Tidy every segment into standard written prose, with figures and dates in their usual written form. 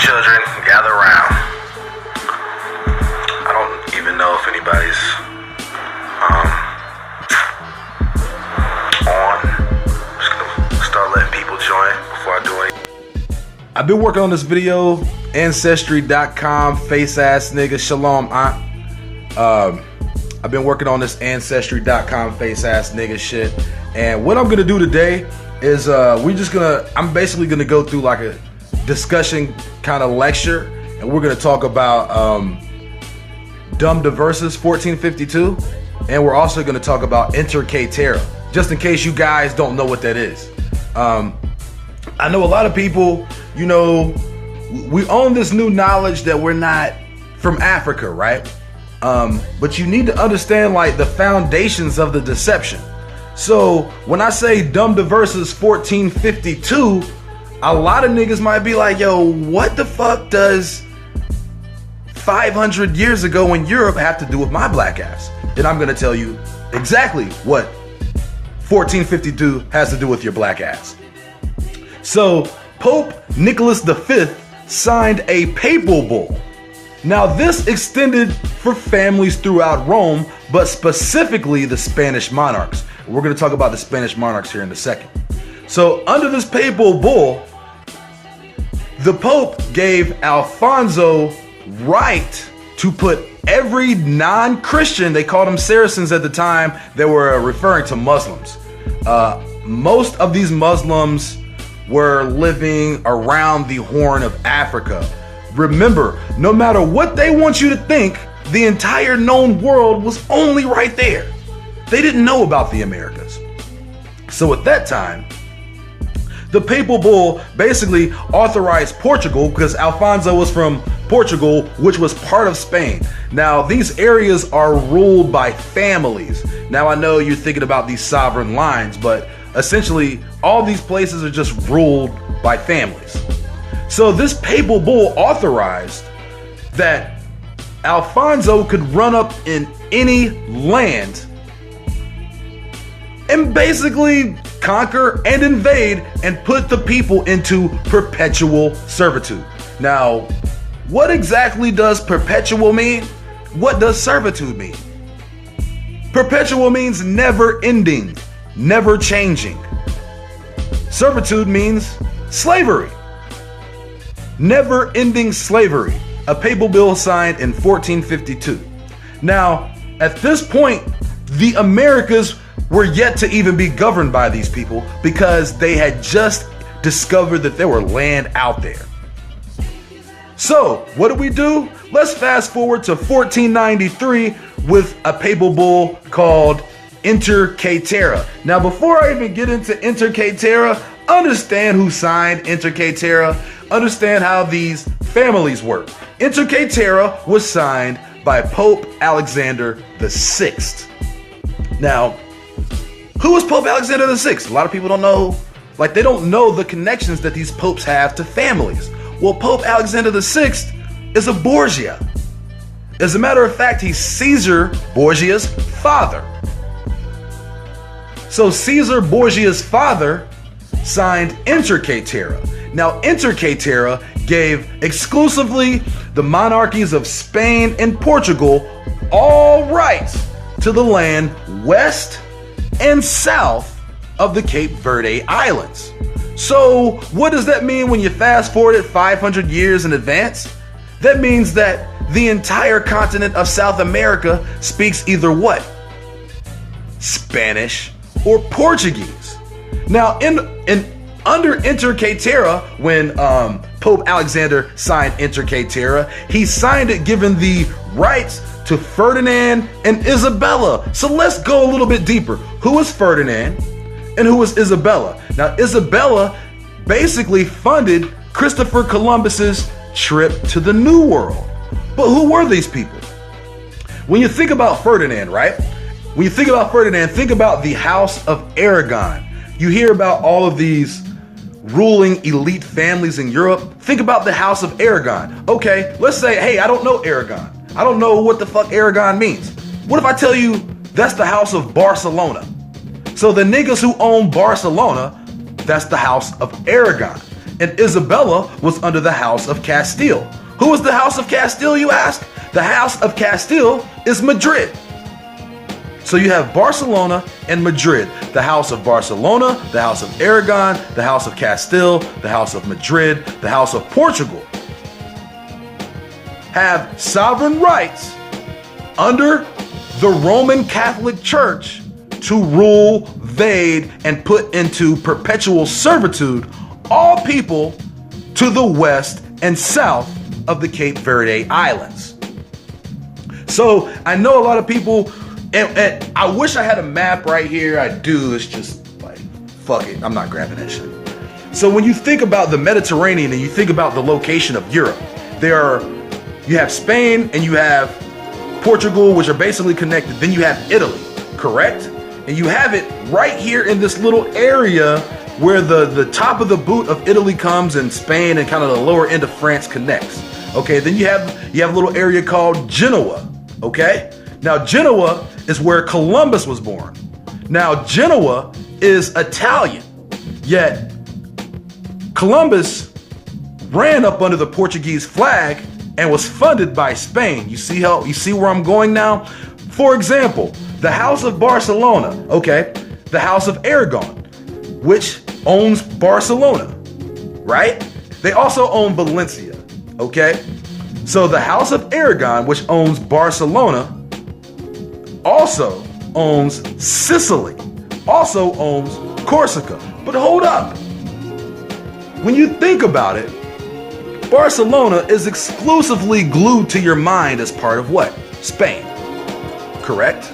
children, gather around. I don't even know if anybody's on. I'm just gonna start letting people join before I do anything. I've been working on this video, Ancestry.com, face ass nigga, shalom. I've been working on this Ancestry.com, face ass nigga shit. And what I'm gonna do today is I'm basically gonna go through like a discussion kind of lecture, and we're gonna talk about Dum Diversas 1452, and we're also gonna talk about Caetera, just in case you guys don't know what that is. I know a lot of people, you know, we own this new knowledge that we're not from Africa, right? But you need to understand like the foundations of the deception. So when I say Dum Diversas 1452, a lot of niggas might be like, yo, what the fuck does 500 years ago in Europe have to do with my black ass? And I'm gonna tell you exactly what 1452 has to do with your black ass. So Pope Nicholas V signed a papal bull. Now this extended for families throughout Rome, but specifically the Spanish monarchs. We're going to talk about the Spanish monarchs here in a second. So under this papal bull, the Pope gave Alfonso right to put every non-Christian, they called them Saracens at the time, they were referring to Muslims. Most of these Muslims were living around the Horn of Africa. Remember, no matter what they want you to think, the entire known world was only right there. They didn't know about the Americas. So at that time, the papal bull basically authorized Portugal, because Alfonso was from Portugal, which was part of Spain. Now, these areas are ruled by families. Now, I know you're thinking about these sovereign lines, but essentially, all these places are just ruled by families. So this papal bull authorized that Alfonso could run up in any land and basically conquer and invade and put the people into perpetual servitude. Now, what exactly does perpetual mean? What does servitude mean? Perpetual means never ending, never changing. Servitude means slavery. Never-ending slavery. A papal bull signed in 1452. Now, at this point, the Americas were yet to even be governed by these people because they had just discovered that there were land out there. So, what do? Let's fast forward to 1493 with a papal bull called Caetera. Now, before I even get into Caetera, understand who signed Caetera. Understand how these families work. Caetera was signed by Pope Alexander VI. Now, who was Pope Alexander VI? A lot of people don't know, like they don't know the connections that these popes have to families. Well, Pope Alexander VI is a Borgia. As a matter of fact, he's Caesar Borgia's father. So Caesar Borgia's father signed Caetera. Now, Caetera gave exclusively the monarchies of Spain and Portugal all rights to the land west and south of the Cape Verde Islands. So what does that mean when you fast forward it 500 years in advance? That means that the entire continent of South America speaks either what? Spanish or Portuguese. Now, under Caetera, when Pope Alexander signed Caetera, he signed it giving the rights to Ferdinand and Isabella. So let's go a little bit deeper. Who was Ferdinand and who was Isabella? Now, Isabella basically funded Christopher Columbus's trip to the New World. But who were these people? When you think about Ferdinand, right? When you think about Ferdinand, think about the House of Aragon. You hear about all of these ruling elite families in Europe. Think about the House of Aragon. Okay, let's say, hey, I don't know Aragon. I don't know what the fuck Aragon means. What if I tell you that's the House of Barcelona? So the niggas who own Barcelona, that's the House of Aragon. and Isabella was under the House of Castile. Who was the House of Castile, you ask? The House of Castile is Madrid. So you have Barcelona and Madrid. The House of Barcelona, the House of Aragon, the House of Castile, the House of Madrid, the House of Portugal have sovereign rights under the Roman Catholic Church to rule, vade, and put into perpetual servitude all people to the west and south of the Cape Verde Islands. So I know a lot of people, and I wish I had a map right here. I do. It's just like, fuck it. I'm not grabbing that shit. So when you think about the Mediterranean and you think about the location of Europe, you have Spain and you have Portugal, which are basically connected. Then you have Italy, correct? And you have it right here in this little area where the top of the boot of Italy comes and Spain and kind of the lower end of France connects. Okay, then you have a little area called Genoa. Okay, now Genoa is where Columbus was born. Now Genoa is Italian, yet Columbus ran up under the Portuguese flag and was funded by Spain. You see where I'm going now? For example, the House of Barcelona, okay, the House of Aragon, which owns Barcelona, right? They also own Valencia, okay? So the House of Aragon, which owns Barcelona, also owns Sicily, also owns Corsica. But hold up. When you think about it, Barcelona is exclusively glued to your mind as part of what? Spain, correct?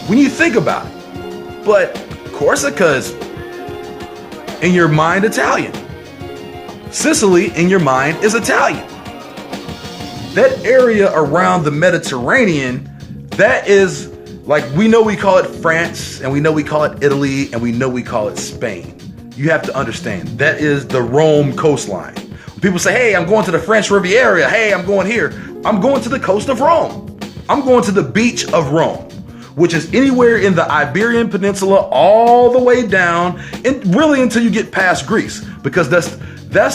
When you think about it. But Corsica is in your mind Italian. Sicily in your mind is Italian. That area around the Mediterranean, that is like, we know we call it France, and we know we call it Italy, and we know we call it Spain. You have to understand, that is the Rome coastline. When people say, hey, I'm going to the French Riviera, hey, I'm going here. I'm going to the coast of Rome. I'm going to the beach of Rome, which is anywhere in the Iberian Peninsula all the way down, and really until you get past Greece, because that's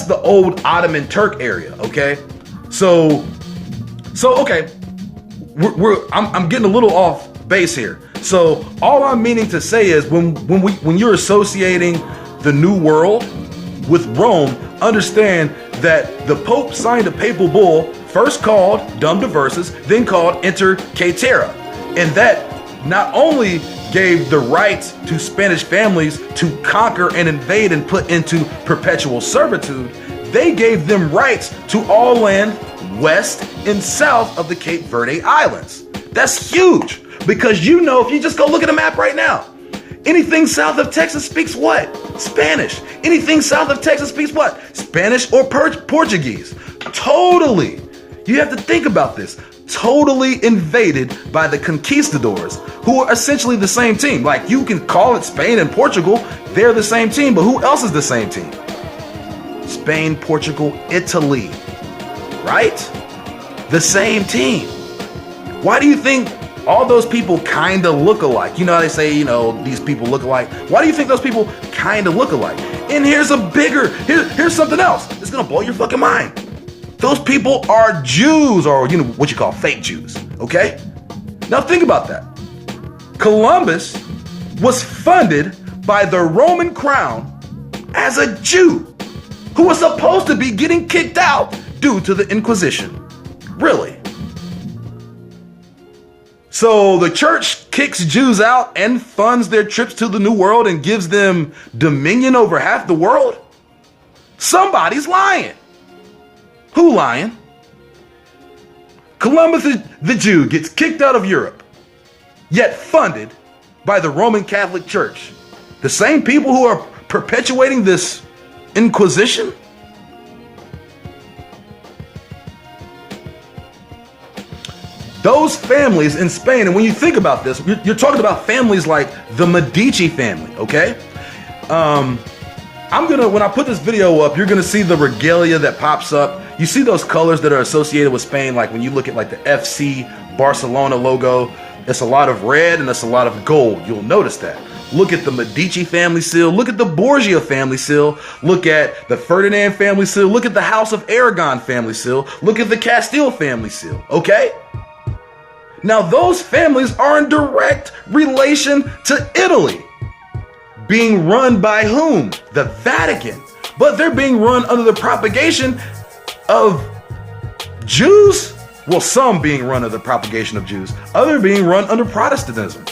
the old Ottoman Turk area, okay? So okay, I'm getting a little off base here. So all I'm meaning to say is when you're associating the New World with Rome, understand that the Pope signed a papal bull, first called Dum Diversas, then called Inter Caetera, and that not only gave the rights to Spanish families to conquer and invade and put into perpetual servitude, they gave them rights to all land west and south of the Cape Verde Islands. That's huge, because if you just go look at a map right now, anything south of Texas speaks what? Spanish. Anything south of Texas speaks what? Spanish or Portuguese. Totally. You have to think about this. Totally invaded by the conquistadors, who are essentially the same team. Like, you can call it Spain and Portugal, they're the same team, but who else is the same team? Spain, Portugal, Italy, right? The same team. Why do you think all those people kind of look alike? You know how they say, these people look alike. Why do you think those people kind of look alike? And here's here's something else. It's gonna blow your fucking mind. Those people are Jews, or what you call fake Jews, okay? Now think about that. Columbus was funded by the Roman crown as a Jew who was supposed to be getting kicked out due to the Inquisition. Really? So the church kicks Jews out and funds their trips to the New World and gives them dominion over half the world? Somebody's lying. Who lying? Columbus the Jew gets kicked out of Europe, yet funded by the Roman Catholic Church. The same people who are perpetuating this Inquisition? Those families in Spain, and when you think about this, you're talking about families like the Medici family, okay? When I put this video up, you're gonna see the regalia that pops up. You see those colors that are associated with Spain, like when you look at like the FC Barcelona logo, it's a lot of red and it's a lot of gold. You'll notice that. look at the Medici family seal, look at the Borgia family seal, look at the Ferdinand family seal, look at the House of Aragon family seal, look at the Castile family seal, okay? Now those families are in direct relation to Italy. Being run by whom? The Vatican. But they're being run under the propagation of Jews. Well, some being run under the propagation of Jews, other being run under Protestantism.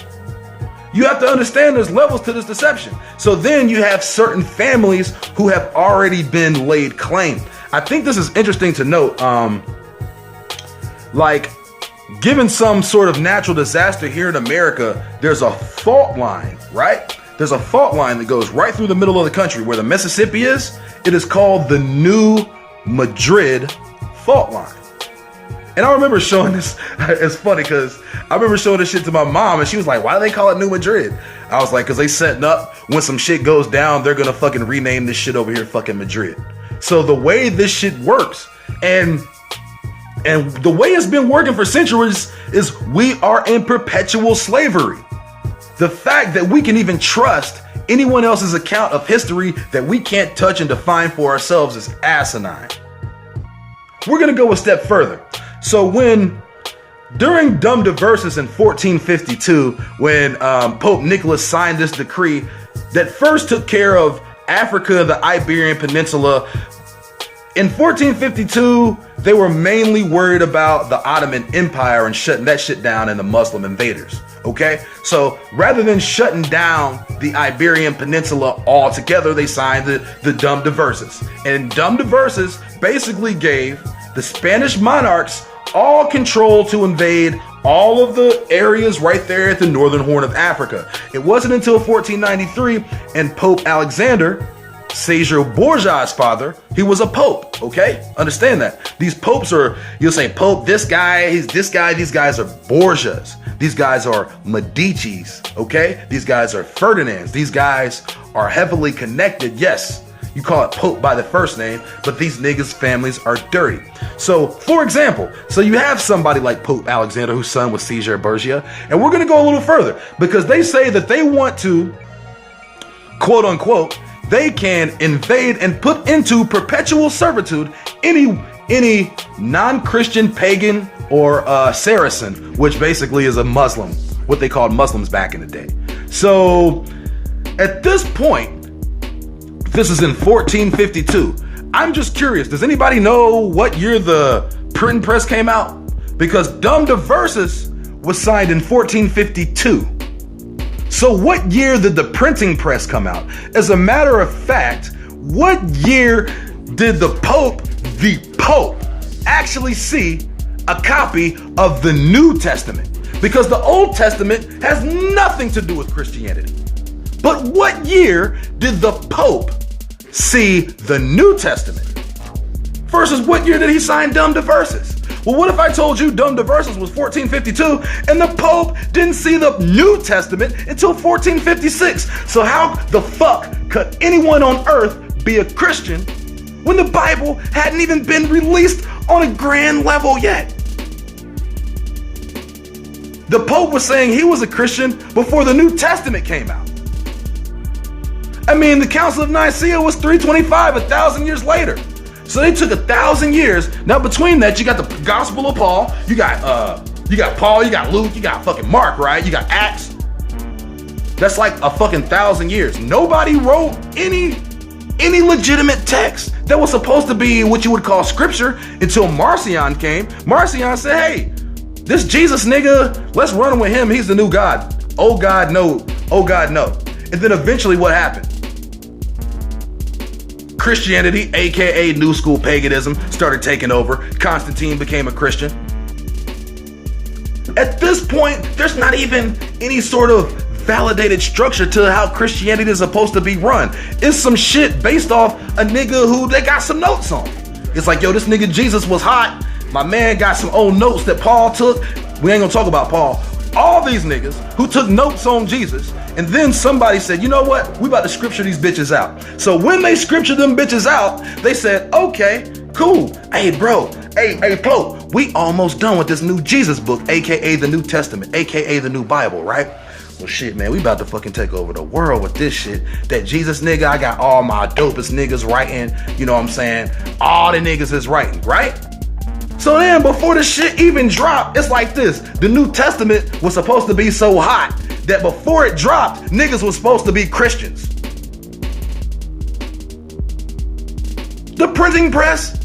You have to understand there's levels to this deception. So then you have certain families who have already been laid claim. I think this is interesting to note. Like, given some sort of natural disaster here in America, there's a fault line, right? There's a fault line that goes right through the middle of the country where the Mississippi is. It is called the New Madrid fault line. And I remember showing this. It's funny because I remember showing this shit to my mom and she was like, why do they call it New Madrid? I was like, because they setting up when some shit goes down, they're going to fucking rename this shit over here fucking Madrid. So the way this shit works and the way it's been working for centuries is we are in perpetual slavery. The fact that we can even trust anyone else's account of history that we can't touch and define for ourselves is asinine. We're going to go a step further. So during Dum Diversas in 1452, when Pope Nicholas signed this decree that first took care of Africa, the Iberian Peninsula, in 1452, they were mainly worried about the Ottoman Empire and shutting that shit down and the Muslim invaders. Okay, so rather than shutting down the Iberian Peninsula altogether, they signed the Dum Diversas. And Dum Diversas basically gave the Spanish monarchs all control to invade all of the areas right there at the northern horn of Africa. It wasn't until 1493 and Pope Alexander, Caesar Borgia's father, he was a pope, okay? Understand that. These popes are, you'll say pope, this guy, he's this guy, these guys are Borgias. These guys are Medicis, okay? These guys are Ferdinands. These guys are heavily connected. Yes, you call it pope by the first name, but these niggas' families are dirty. So, for example, so you have somebody like Pope Alexander, whose son was Caesar Borgia, and we're gonna go a little further because they say that they want to, quote unquote, they can invade and put into perpetual servitude any non-Christian pagan or Saracen, which basically is a Muslim, what they called Muslims back in the day. So at this point, this is in 1452. I'm just curious, does anybody know what year the printing press came out? Because Dum Diversas was signed in 1452. So what year did the printing press come out? As a matter of fact, what year did the Pope actually see a copy of the New Testament? Because the Old Testament has nothing to do with Christianity. But what year did the Pope see the New Testament? Versus what year did he sign Dum Diversas? Well, what if I told you Dum Diversas was 1452 and the Pope didn't see the New Testament until 1456? So how the fuck could anyone on earth be a Christian when the Bible hadn't even been released on a grand level yet? The Pope was saying he was a Christian before the New Testament came out. I mean, the Council of Nicaea was 325, 1,000 years later. So they took 1,000 years. Now between that, you got the Gospel of Paul, you got Paul, you got Luke, you got fucking Mark, right? You got Acts. That's like a fucking 1,000 years. Nobody wrote any legitimate text that was supposed to be what you would call scripture until Marcion came. Marcion said, hey, this Jesus nigga, let's run with him. He's the new God. Oh God, no. Oh God, no. And then eventually what happened? Christianity, aka New School paganism, started taking over. Constantine became a Christian. At this point, there's not even any sort of validated structure to how Christianity is supposed to be run. It's some shit based off a nigga who they got some notes on. It's like, yo, this nigga Jesus was hot. My man got some old notes that Paul took. We ain't gonna talk about Paul. All these niggas who took notes on Jesus, and then somebody said, you know what? We about to scripture these bitches out. So when they scriptured them bitches out, they said, okay, cool. Hey, bro. Hey, Pope, we almost done with this new Jesus book, aka the New Testament, aka the new Bible, right? well, shit, man, we about to fucking take over the world with this shit. That Jesus nigga, I got all my dopest niggas writing, you know what I'm saying? All the niggas is writing, right? So then before the shit even dropped, it's like this. The New Testament was supposed to be so hot that before it dropped, niggas was supposed to be Christians. The printing press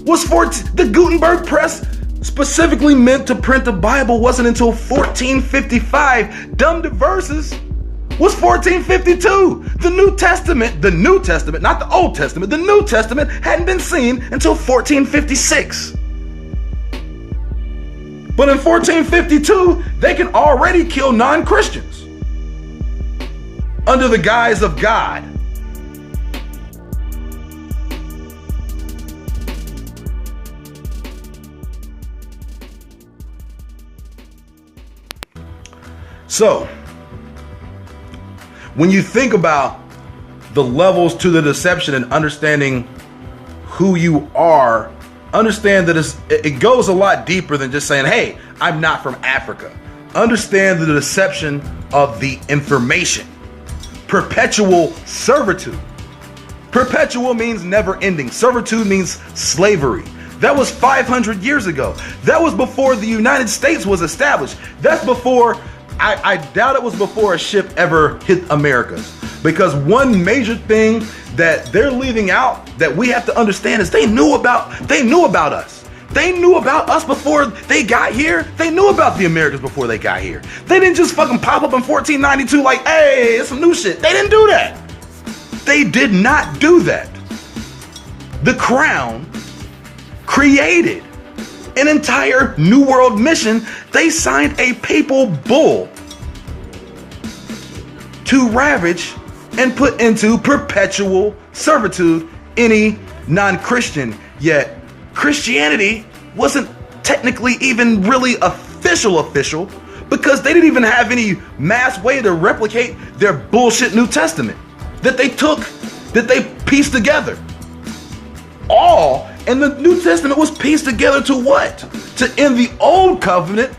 was the Gutenberg press specifically meant to print the Bible wasn't until 1455. Dum Diversas was 1452. The New Testament, not the Old Testament, the New Testament hadn't been seen until 1456. But in 1452, they can already kill non-Christians under the guise of God. So, when you think about the levels to the deception and understanding who you are, understand that it goes a lot deeper than just saying, hey, I'm not from Africa. Understand the deception of the information. Perpetual servitude. Perpetual means never ending. Servitude means slavery. That was 500 years ago. That was before the United States was established. That's before, I doubt it was before a ship ever hit Americas. Because one major thing that they're leaving out that we have to understand is they knew about us. They knew about us before they got here. They knew about the Americans before they got here. They didn't just fucking pop up in 1492 like, hey, it's some new shit. They didn't do that. They did not do that. The Crown created an entire New World mission. They signed a papal bull to ravage and put into perpetual servitude any non-Christian. Yet Christianity wasn't technically even really official because they didn't even have any mass way to replicate their bullshit New Testament that they pieced together. And the New Testament was pieced together to what? To end the old covenant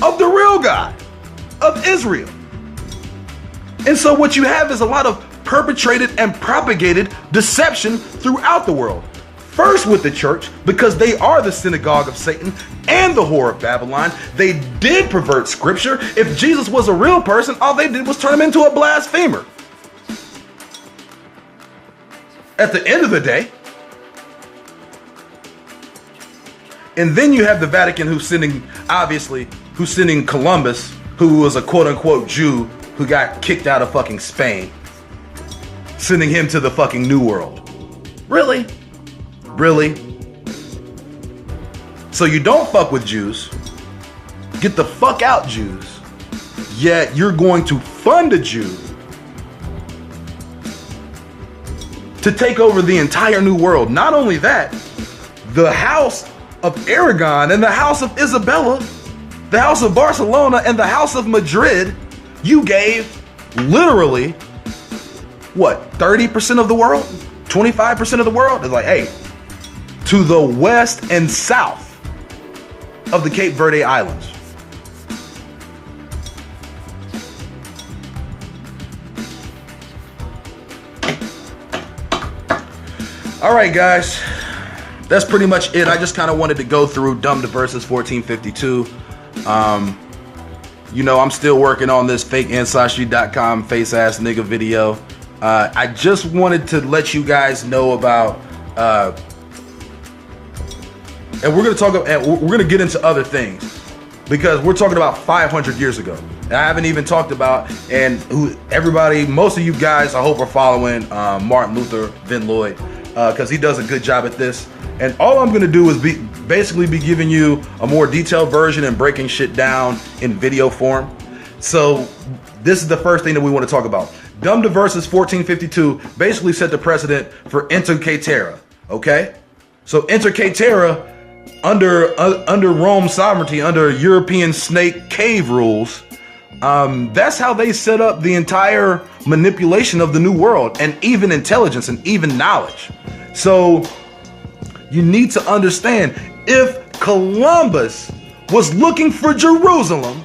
of the real God, of Israel. And so what you have is a lot of perpetrated and propagated deception throughout the world. First with the church, because they are the synagogue of Satan and the whore of Babylon. They did pervert scripture. If Jesus was a real person, all they did was turn him into a blasphemer. At the end of the day. And then you have the Vatican who's sending Columbus, who was a quote unquote Jew who got kicked out of fucking Spain, sending him to the fucking New World. Really? Really? So you don't fuck with Jews, get the fuck out Jews, yet you're going to fund a Jew to take over the entire New World. Not only that, the house of Aragon and the house of Isabella, the house of Barcelona and the house of Madrid, you gave literally, what, 30% of the world? 25% of the world? It's like, hey, to the west and south of the Cape Verde Islands. All right, guys. That's pretty much it. I just kind of wanted to go through Dum Diversas 1452. You know, I'm still working on this fakeinside.com face ass nigga video. I just wanted to let you guys know about, and we're gonna get into other things because we're talking about 500 years ago. And I haven't even talked about, most of you guys, I hope are following Martin Luther Van Lloyd because he does a good job at this. And all I'm gonna do is basically be giving you a more detailed version and breaking shit down in video form. So this is the first thing that we want to talk about. Dum Diversas 1452 basically set the precedent for Inter Caetera. Okay, so Inter Caetera under Rome sovereignty, under European snake cave rules. That's how they set up the entire manipulation of the New World and even intelligence and even knowledge. So you need to understand, if Columbus was looking for Jerusalem,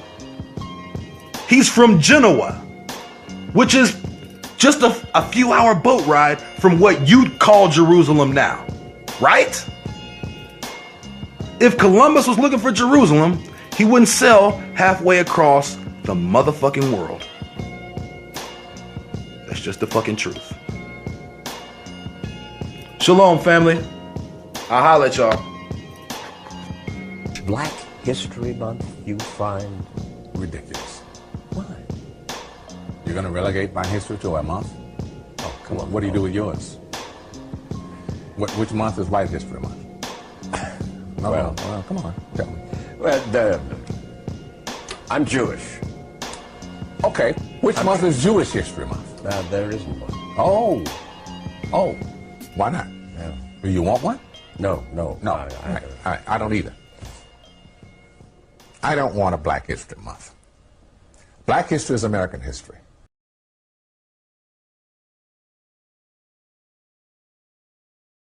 He's from Genoa, which is just a few hour boat ride from what you'd call Jerusalem now, right? If Columbus was looking for Jerusalem, he wouldn't sail halfway across the motherfucking world. That's just the fucking truth. Shalom, family. I'll holler at y'all. Black History Month you find Ridiculous. why? You're going to relegate my history to a month? Oh, come on. What do you do with yours? Which month is White History Month? No, well, come on, tell me. Well, I'm Jewish. Okay, which month is Jewish History Month? There isn't one. Oh, why not? Yeah. Do you want one? No. No, I don't either. I don't want a Black History Month. Black history is American history.